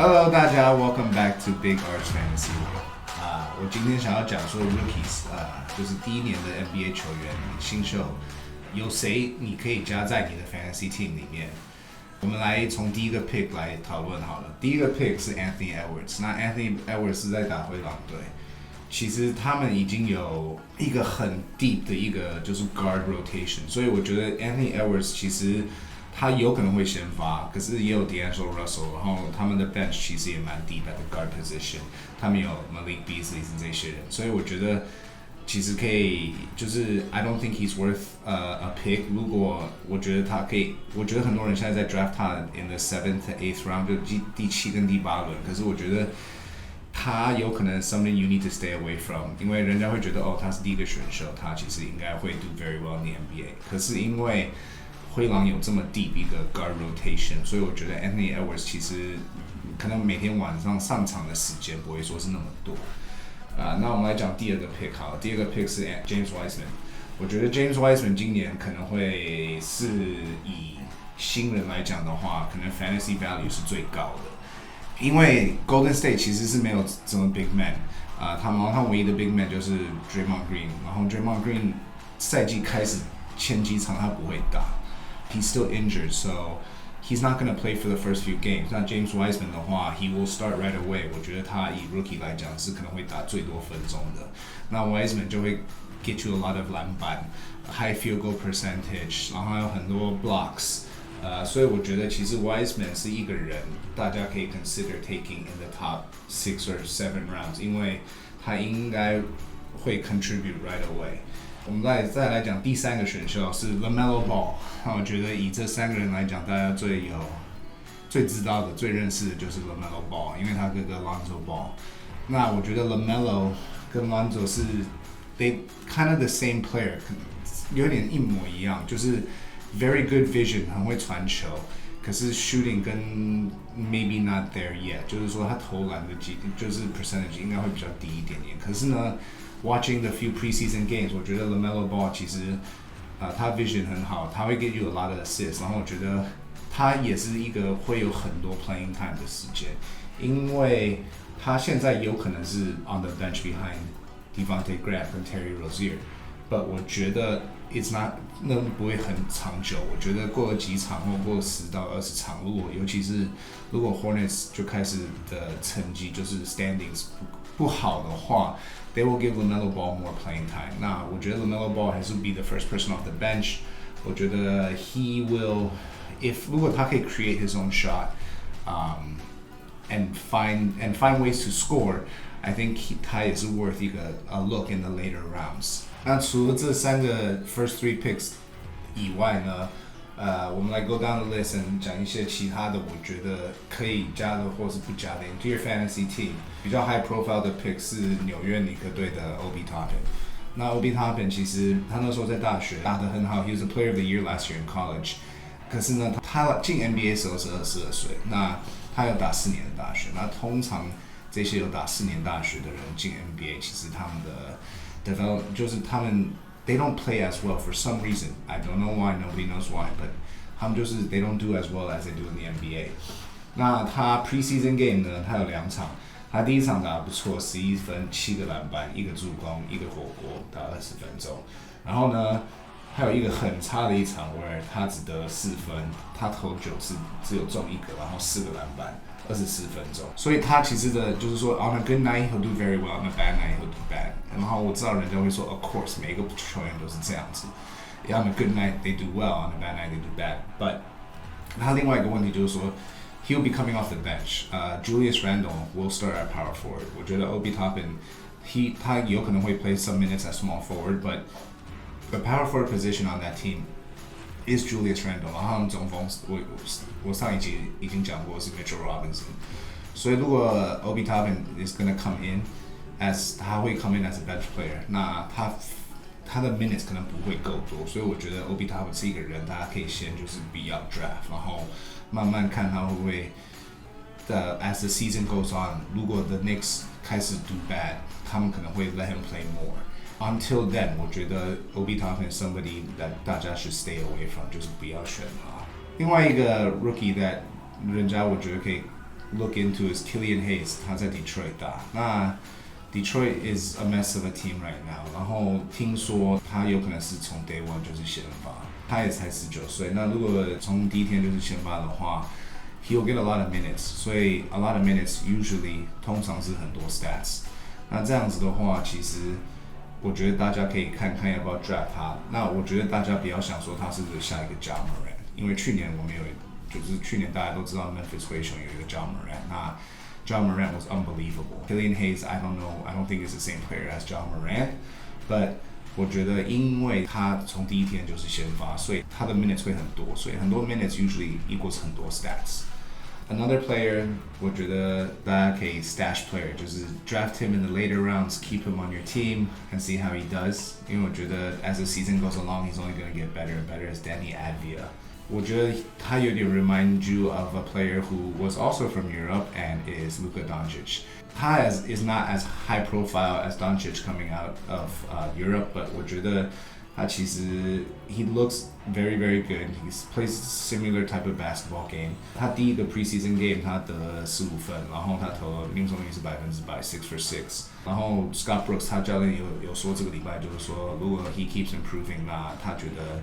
Hello， 大家 ，Welcome back to Big Arts Fantasy。我今天想要讲说 rookies，就是第一年的 NBA 球员新秀，有谁你可以加在你的 fantasy team 里面？我们来从第一个 pick 来讨论好了。第一个 pick 是 Anthony Edwards， 那 Anthony Edwards 是在打灰狼队。其实他们已经有一个很 deep 的一个就是 guard rotation， 所以我觉得 Anthony Edwards 其实他有可能会先发，可是也有 D'Angelo Russell， 然后他们的 bench 其实也蛮 deep at the guard position， 他们有 Malik Beasley 这些人，所以我觉得其实可以，就是 I don't think he's worth a pick。如果我觉得他可以，我觉得很多人现在在 draft 他 in the 7th to 8th round， 就第7跟第8轮，可是我觉得他有可能 something you need to stay away from， 因为人家会觉得他是第一个选秀，他其实应该会 do very well in the NBA。可是因为灰狼有这么 deep 一个 guard rotation， 所以我觉得 Anthony Edwards 其实可能每天晚上上场的时间不会说是那么多。那我们来讲第二个 pick 好了，第二个 pick 是 James Wiseman。我觉得 James Wiseman 今年可能会是以新人来讲的话，可能 fantasy value 是最高的。因为 Golden State 其实是没有什么 big man， 他们唯一的 big man 就是 Draymond Green， 然后 Draymond Green 赛季开始前几场他不会打 ，he's still injured， so he's not gonna play for the first few games。那 James Wiseman 的话 ，he will start right away。我觉得他以 rookie 来讲是可能会打最多分钟的。那 Wiseman 就会 get you a lot of 篮板 ，high field goal percentage， 然后还有很多 blocks。所以我觉得其实 Wiseman 是一个人，大家可以 consider taking in the top 6 or 7 rounds， 因为他应该会 contribute right away。我们再来讲第三个选秀是 LaMelo Ball。那我觉得以这三个人来讲，大家最知道的、最认识的就是 LaMelo Ball， 因为他哥哥 Lonzo Ball。那我觉得 LaMelo 跟 Lonzo 是 they kind of the same player， 有点一模一样，就是。Very good vision， 很会传球，可是 shooting 跟 maybe not there yet， 就是说他投篮的就是 percentage 应该会比较低一点点。可是呢 ，watching the few preseason games， 我觉得 LaMelo Ball 其实他 vision 很好，他会 give you a lot of assists， 然后我觉得他也是一个会有很多 playing time 的时间，因为他现在有可能是 on the bench behind Devontae Graham 跟 Terry Rozier，but 我觉得。It's not 那不会很长久，我觉得过了几场或过了10到20场，尤其是如果 Hornets 就开始的成绩就是 standings 不好的话 ，they will give LaMelo Ball more playing time。那我觉得 LaMelo Ball 还是 be the first person off the bench。我觉得 he will如果他可以 create his own shot，and find ways to score，I think 他也是 worth 一个a look in the later rounds。那除了这三个 first 3 picks 以外呢，我们来 go down the list and 讲一些其他的，我觉得可以加的或是不加的 into your fantasy team。比较 high profile 的 pick 是纽约尼克队的 Obi Toppin。那 Obi Toppin 其实他那时候在大学打得很好 ，he was a player of the year last year in college。可是呢，他进 NBA 的时候是22岁，那他有打4年的大学。那通常这些有打4年大学的人进 NBA， 其实他们的就是他们 they don't play as well for some reason. I don't know why, nobody knows why, but 他们就是 they don't do as well as they do in the NBA。那他 preseason game 呢，他有2场，他第一场打得不错，11分、7个篮板、1个助攻、1个火锅，打20分钟。然后呢，还有一个很差的一场，where 他只得了4分，他投9次只有中1个，然后4个篮板。24分钟，所以他其实的就是说 ，on a good night he'll do very well，on a bad night he'll do bad。然后我知道人家会说 ，of course， 每一个球员都是这样子 ，on a good night they do well，on a bad night they do bad。But 他另外一个问题就是说 ，he'll be coming off the bench。Julius Randle will start at power forward。我觉得 Obi Toppin， 他有可能会 play some minutes at small forward，but the power forward position on that team。is Julius Randle， 然后他们中锋我上一集已经讲过是 Mitchell Robinson， 所以如果 Obi Toppin is gonna come in as 他会 come in as a bench player， 那他的 minutes 可能不会够多，所以我觉得 Obi Toppin 是一个人，大家可以先就是不要 draft， 然后慢慢看他会不会as the season goes on， 如果 the Knicks 开始 do bad， 他们可能会 let him play more。Until then， 我觉得 Obi Toppin somebody that 大家 should stay away from， 就是不要选他。另外一个 rookie that 人家我觉得可以 look into is Killian Hayes， 他在 Detroit 打。那 Detroit is a mess of a team right now。然后听说他有可能是从 Day One 就是先发，他也才19岁。那如果从第一天就是先发的话 ，he'll get a lot of minutes。所以 a lot of minutes usually 通常是很多 stats。那这样子的话，其实我觉得大家可以看看要不要 draft 他。那我觉得大家不要想说他是下一个 Ja Morant， 因为去年我们有，就是去年大家都知道 Memphis 灰熊有一个 Ja Morant， 那 Ja Morant was unbelievable. Killian Hayes, I don't know, I don't think it's the same player as Ja Morant, but 我觉得因为他从第一天就是先发，所以他的 minutes 会很多，所以很多 minutes usually equals 很多 stats. Another player 我觉得大家可以 stash player， 就是 draft him in the later rounds, keep him on your team and see how he does. 因为我觉得 as the season goes along, he's only going to get better and better as Danny Advia. 我觉得他有点 remind you of a player who was also from Europe and is Luka Doncic. 他 is not as high profile as Doncic coming out of Europe, but 我觉得他其实 he looks very very good. He plays similar type of basketball game. 他第一个 preseason game 他得15分，然后他投命中率是100%，6 for 6。然后 Scott Brooks 他教练有说这个礼拜就是说，如果 he keeps improving， 那他觉得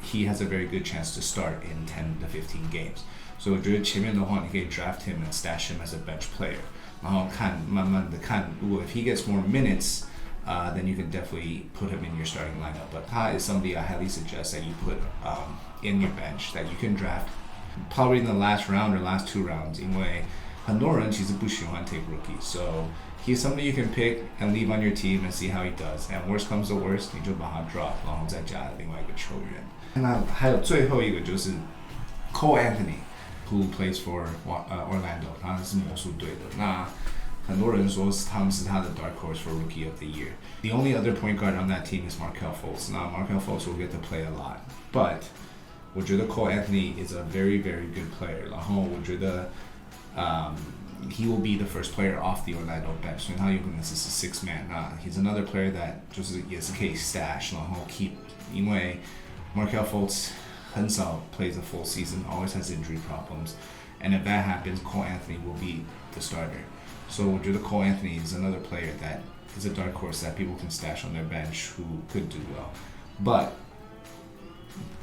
he has a very good chance to start in 10 to 15 games. 所以我觉得前面的话，你可以 draft him and stash him as a bench player. 然后慢慢的看，如果 if he gets more minutes, then you can definitely put him in your starting lineup. But 他 is somebody I highly suggest that you put in your bench that you can draft probably in the last round or last 2 rounds. 因为很多人其实不喜欢 take rookies, so he's somebody you can pick and leave on your team and see how he does. And worst comes to worst, 你就把他 drop， 然后再加另外一个球员。那还有最后一个就是 Cole Anthony，who plays for Orlando， 他是魔术队的。那很多人说他们是他的 dark horse for Rookie of the Year. The only other point guard on that team is Markelle Fultz. Now Markelle Fultz will get to play a lot, but 我觉得 Cole Anthony is a very very good player. 然后我觉得he will be the first player off the Orlando bench. 所以他有可能是 6 man. 那 he's another player that 就是也是可以 stash， 然后 keep， 因为 Markelle Fultz 很少 plays a full season, always has injury problems. And if that happens, Cole Anthony will be the starter. So 我觉得 Cole Anthony is another player that is a dark horse that people can stash on their bench who could do well. But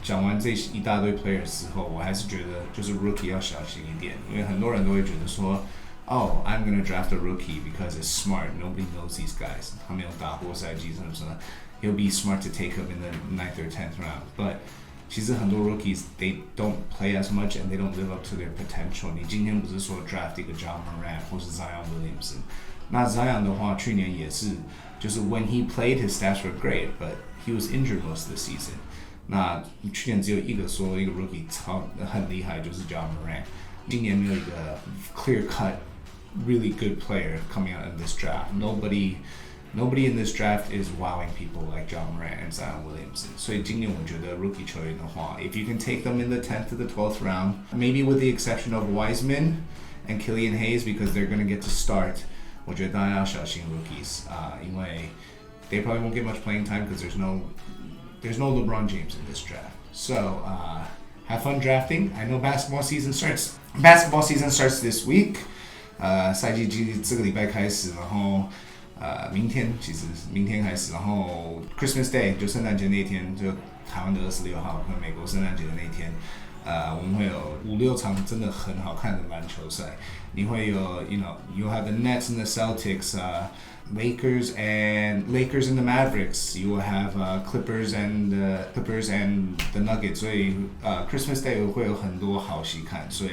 讲完这一大堆 players 之后，我还是觉得就是 rookie 要小心一点，因为很多人都会觉得说，Oh, I'm gonna draft a rookie because it's smart. Nobody knows these guys. 他没有打过赛季什么什么。He'll be smart to take him in the 9th or 10th round. But 其实很多 rookies they don't play as much and they don't live up to their potential. 你今天不是说 draft 一个 Ja Morant 或是 Zion Williamson？ 那 Zion 的话，去年也是，就是 when he played, his stats were great, but he was injured most of the season. 那去年只有一个说一个 rookie 很厉害，就是 Ja Morant。今年没有一个 clear cut, really good player coming out in this draft. Nobody in this draft is wowing people like Ja Morant and Zion Williamson. 所以今年我觉得 rookie 球员的话 if you can take them in the 10th to the 12th round, maybe with the exception of Wiseman and Killian Hayes because they're going to get to start, 我觉得大家要小心 rookies, 因为 they probably won't get much playing time because there's no LeBron James in this draft. So have fun drafting. I know basketball season starts this week. 赛季这个礼拜开始，然后明天开始，然后 Christmas Day 就圣诞节那一天，就台湾的26号和美国圣诞节的那一天，我们会有5-6场真的很好看的篮球赛。你会有 you'll have the Nets and the Celtics, Lakers and the Mavericks. You will have Clippers and the Nuggets. 所以Christmas Day 会有很多好戏看，所以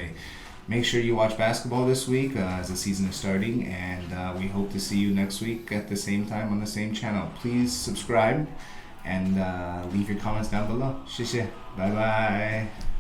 make sure you watch basketball this week as the season is starting, and we hope to see you next week at the same time on the same channel. Please subscribe and leave your comments down below. 谢谢，拜拜。